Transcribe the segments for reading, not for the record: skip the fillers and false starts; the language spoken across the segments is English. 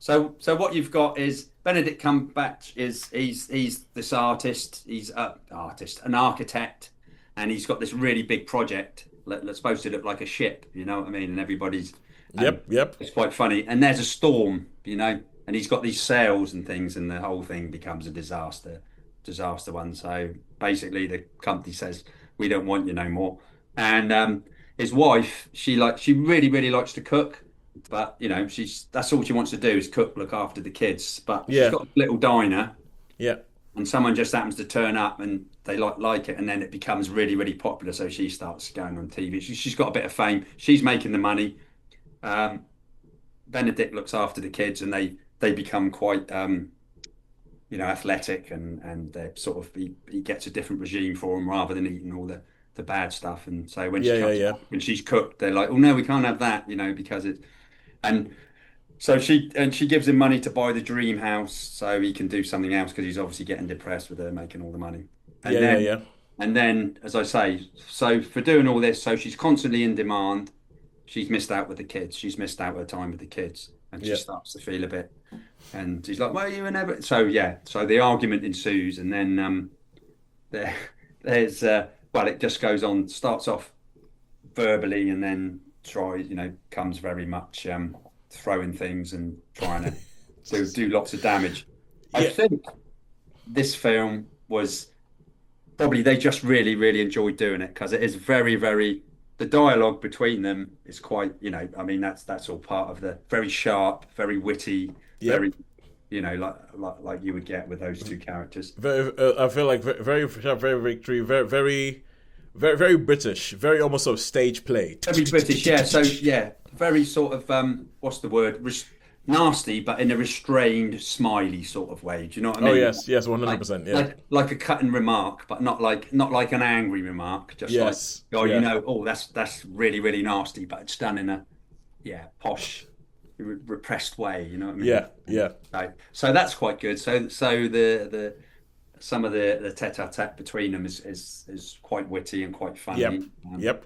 So what you've got is Benedict Cumberbatch is he's this artist. He's an architect, and he's got this really big project that's supposed to look like a ship. You know what I mean? And everybody's and Yep, yep. it's quite funny. And there's a storm, and he's got these sails and things, and the whole thing becomes a disaster one. So basically, the company says we don't want you no more. And his wife, she really likes to cook, but she's that's all she wants to do is cook, look after the kids. But she's Yeah, got a little diner, yeah. and someone just happens to turn up, and they like it, and then it becomes really popular. So she starts going on TV. She's got a bit of fame. She's making the money. Um, Benedict looks after the kids, and they become quite athletic, and they're sort of he gets a different regime for them rather than eating all the bad stuff. And so Yeah, yeah, yeah. when she's cooked, they're like, oh no, we can't have that, because it and so she gives him money to buy the dream house so he can do something else because he's obviously getting depressed with her making all the money. Yeah, And yeah, then yeah. and then as I say, so for doing all this, so she's constantly in demand. She's missed out with the kids. She's missed out her time with the kids, and she Yeah. starts to feel a bit. And he's like, "Well, you were never." So yeah, so the argument ensues, and then there, there's well, it just goes on. Starts off verbally, and then comes very much throwing things and trying to do lots of damage. I Yeah. think this film was probably they just really enjoyed doing it because it is very the dialogue between them is quite I mean that's all part of the very sharp, very witty, Yep. very like you would get with those two characters. Very, I feel like very sharp, very victory, very British, very almost sort of stage play. Very British, yeah. So yeah, very sort of what's the word? Nasty, but in a restrained, smiley sort of way. Do you know what I Oh mean? yes, yes, one hundred Like percent. Yeah. like a cutting remark, but not like an angry remark. Just like, Yes. oh, Yeah. oh, that's really nasty, but it's done in a posh, repressed way. You know what I mean? Yeah. Yeah. So that's quite good. So the some of the tete-a-tete between them is quite witty and quite Yep. funny. Yep.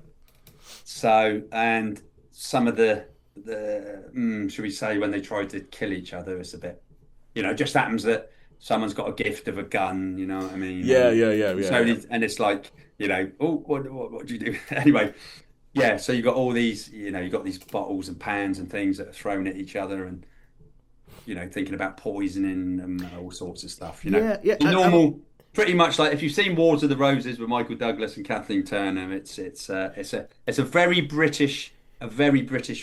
So and some of the should we say when they try to kill each other, it's a bit, it just happens that someone's got a gift of a gun. You know what I mean? Yeah. Yeah. Yeah. And Yeah. so Yeah. and it's like, oh, what do you do anyway? Yeah, so you got all these, you got these bottles and pans and things that are thrown at each other, and thinking about poisoning and all sorts of stuff. Yeah. Yeah. The normal, pretty much like if you've seen Wars of the Roses with Michael Douglas and Kathleen Turner, it's a very British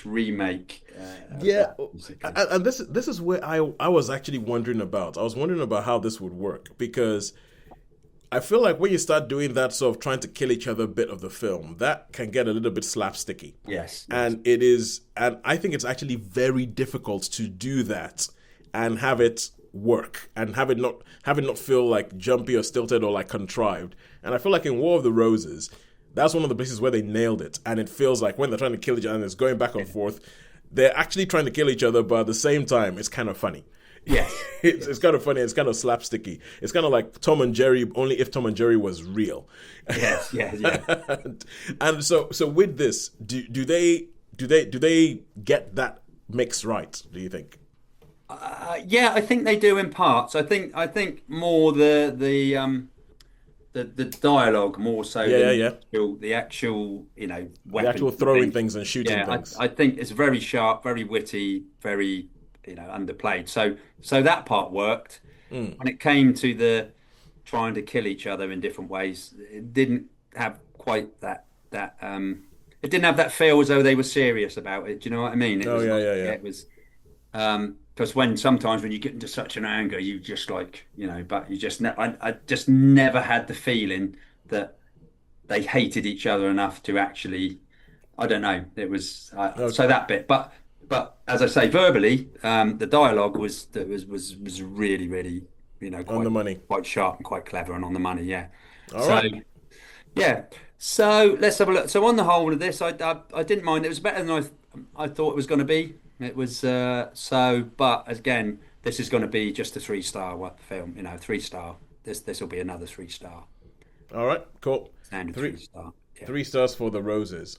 remake of Yeah, that, basically. and this is where I was actually wondering about. I was wondering about how this would work because I feel like when you start doing that sort of trying to kill each other bit of the film, that can get a little bit slapsticky. Yes. And I think it's actually very difficult to do that and have it work and have it not feel like jumpy or stilted or like contrived. And I feel like in War of the Roses, that's one of the places where they nailed it. And it feels like when they're trying to kill each other and it's going back and forth, they're actually trying to kill each other, but at the same time, it's kind of funny. Yes. It's kind of funny. It's kind of slapsticky. It's kind of like Tom and Jerry, only if Tom and Jerry was real. Yes. Yeah. And so with this, do they get that mix right? Do you think? Yeah, I think they do in parts. I think more the dialogue more so Yeah, yeah, than yeah. the actual The weapons actual and throwing things. things and shooting Yeah, things. I think it's very sharp, very witty, very underplayed. So that part worked. Mm. When it came to the trying to kill each other in different ways, it didn't have quite that. It didn't have that feel as though they were serious about it. Do you know what I mean? It Oh was yeah, like, yeah, yeah, yeah. it was because sometimes when you get into such an anger, you just like but you just I just never had the feeling that they hated each other enough to actually. I don't know. It was so Okay. that bit, but as I say, verbally, the dialogue was really On quite the money. sharp and quite clever and on the money. Yeah. All So right. yeah. So let's have a look. So on the whole of this, I didn't mind. It was better than I thought it was going to be. It was but again, this is going to be just a 3-star film. 3 star. This will be another 3 star, All right. Cool. standard Three 3 star. Yeah. three stars for the roses.